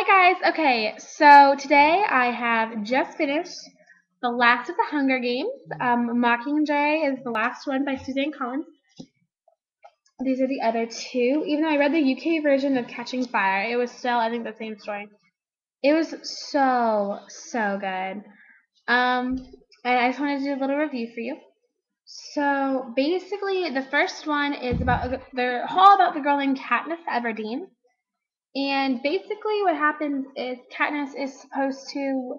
Hi guys! Okay, so today I have just finished the last of the Hunger Games. Mockingjay is the last one by Suzanne Collins. These are the other two. Even though I read the UK version of Catching Fire, it was still, I think, the same story. It was so good. And I just wanted to do a little review for you. So basically, the first one is they're all about the girl named Katniss Everdeen. And basically what happens is Katniss is supposed to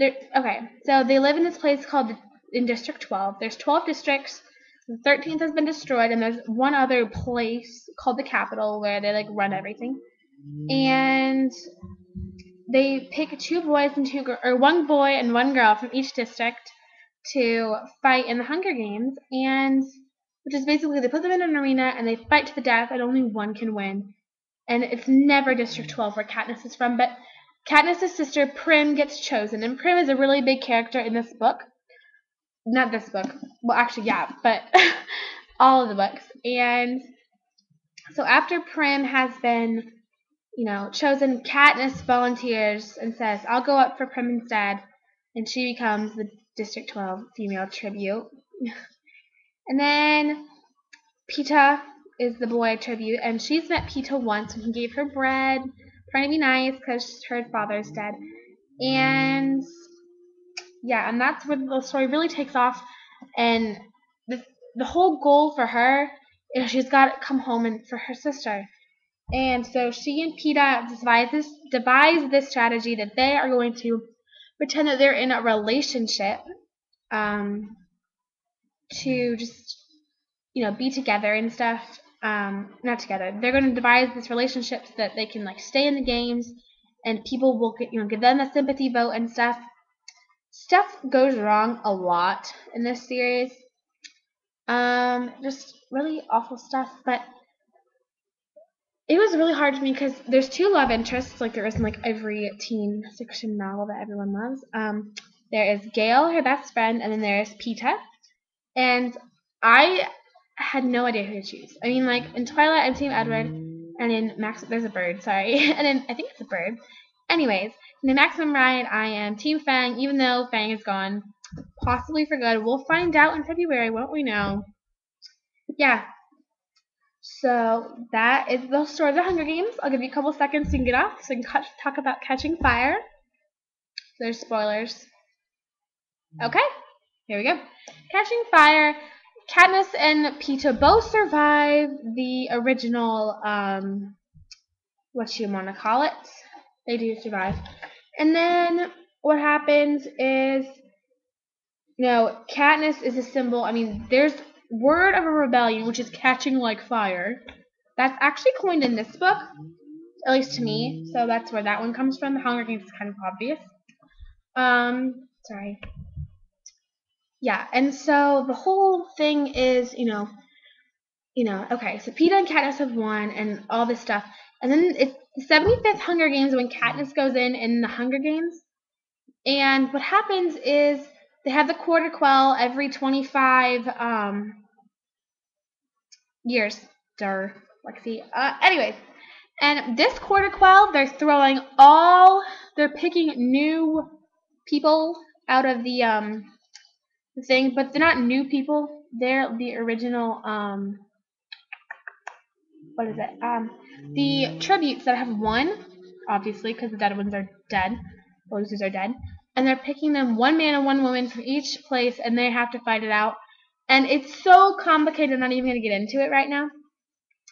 okay, so they live in this place called in District 12. There's 12 districts. The 13th has been destroyed, and there's one other place called the Capital where they like run everything. And they pick two boys and one boy and one girl from each district to fight in the Hunger Games, and which is basically they put them in an arena and they fight to the death, and only one can win. And it's never District 12 where Katniss is from, but Katniss' sister Prim gets chosen, and Prim is a really big character in this book. Not this book. Well, actually, yeah, but all of the books. And so after Prim has been, chosen, Katniss volunteers and says, I'll go up for Prim instead, and she becomes the District 12 female tribute. And then Peeta is the boy tribute, and she's met Peeta once when he gave her bread, trying to be nice because her father's dead. And yeah, and that's where the story really takes off. And the whole goal for her is she's got to come home and for her sister. And so she and Peeta devise this strategy that they are going to pretend that they're in a relationship to just be together and stuff. Not together. They're going to devise this relationship so that they can like stay in the games, and people will give them a sympathy vote and stuff. Stuff goes wrong a lot in this series. Just really awful stuff. But it was really hard for me because there's two love interests, like there is in like every teen fiction novel that everyone loves. There is Gale, her best friend, and then there's Peeta. And I had no idea who to choose. I mean, like in Twilight, I'm Team Edward, and in Max, there's a bird, sorry, and in I think it's a bird. Anyways, in the Maximum Ride, I am Team Fang, even though Fang is gone, possibly for good. We'll find out in February, won't we know? Yeah. So that is the story of the Hunger Games. I'll give you a couple seconds to get off so we can talk about Catching Fire. There's spoilers. Okay, here we go. Catching Fire. Katniss and Peeta both survive the original, what you want to call it. They do survive. And then what happens is, Katniss is a symbol. I mean, there's word of a rebellion, which is catching like fire. That's actually coined in this book, at least to me. So that's where that one comes from. The Hunger Games is kind of obvious. Sorry. Yeah, and so the whole thing is, okay, so Peeta and Katniss have won and all this stuff. And then it's the 75th Hunger Games when Katniss goes in the Hunger Games. And what happens is they have the quarter quell every 25 years. Lexi. Anyways, and this quarter quell, they're picking new people out of the thing, but they're not new people. They're the original, what is it? The tributes that have won, obviously, because the dead ones are dead. The losers are dead. And they're picking them one man and one woman from each place, and they have to fight it out. And it's so complicated, I'm not even going to get into it right now.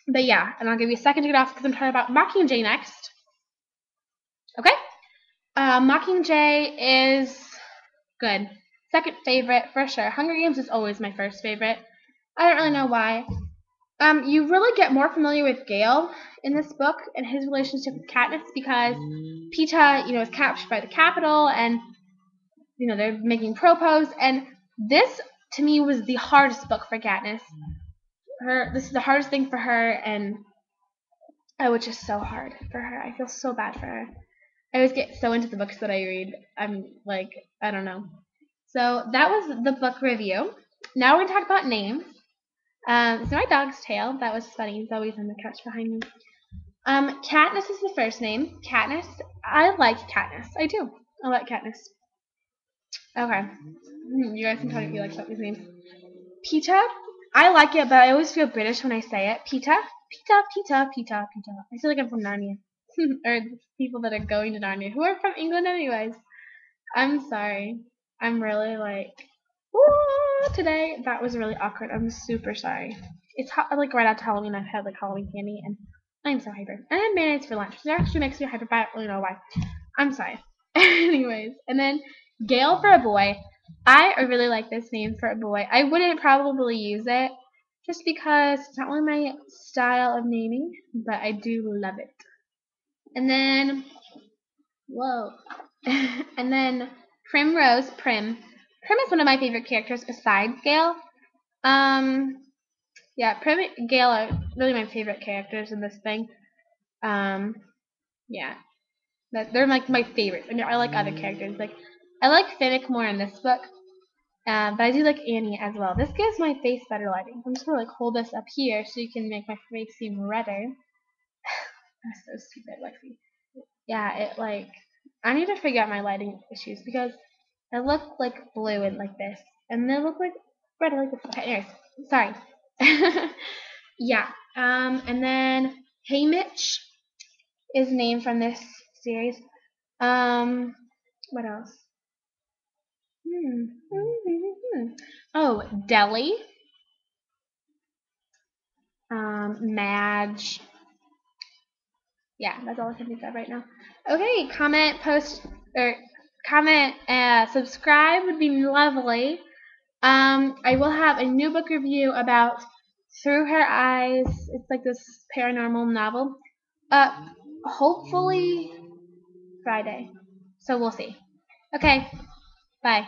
But yeah, and I'll give you a second to get off because I'm talking about Mockingjay next. Okay? Mockingjay is good. Second favorite, for sure. Hunger Games is always my first favorite. I don't really know why. You really get more familiar with Gale in this book and his relationship with Katniss because Peeta, is captured by the Capitol and, they're making propose. And this, to me, was the hardest book for Katniss. This is the hardest thing for her, and which is so hard for her. I feel so bad for her. I always get so into the books that I read. I'm like, I don't know. So that was the book review. Now we're going to talk about names. So my dog's tail, that was funny. He's always on the couch behind me. Katniss is the first name. Katniss. I like Katniss. I do. I like Katniss. Okay. You guys can tell me if you like some of these names. Pita. I like it, but I always feel British when I say it. Pita. Pita, Pita, Pita, Pita. I feel like I'm from Narnia. Or people that are going to Narnia who are from England anyways. I'm sorry. I'm really like, woo, today. That was really awkward. I'm super sorry. It's like right after Halloween. I've had like Halloween candy, and I'm so hyper. And I had mayonnaise for lunch. It actually makes me hyper, but I don't really know why. I'm sorry. Anyways, and then Gale for a boy. I really like this name for a boy. I wouldn't probably use it just because it's not really my style of naming, but I do love it. And then, whoa. And then Primrose, Prim. Prim is one of my favorite characters besides Gale. Yeah, Prim and Gale are really my favorite characters in this thing. Yeah, they're like my favorites. I mean, I like other characters. Like, I like Finnick more in this book, but I do like Annie as well. This gives my face better lighting. I'm just gonna like hold this up here so you can make my face seem redder. That's so stupid, Lexi. Yeah, it like I need to figure out my lighting issues because I look like blue and like this, and they look like red like this. Okay, anyways, sorry. Yeah. And then Haymitch is named from this series. What else? Oh, Deli. Madge. Yeah, that's all I can think of right now. Okay, comment, post, or comment, subscribe would be lovely. I will have a new book review about Through Her Eyes. It's like this paranormal novel. Hopefully Friday. So we'll see. Okay, bye.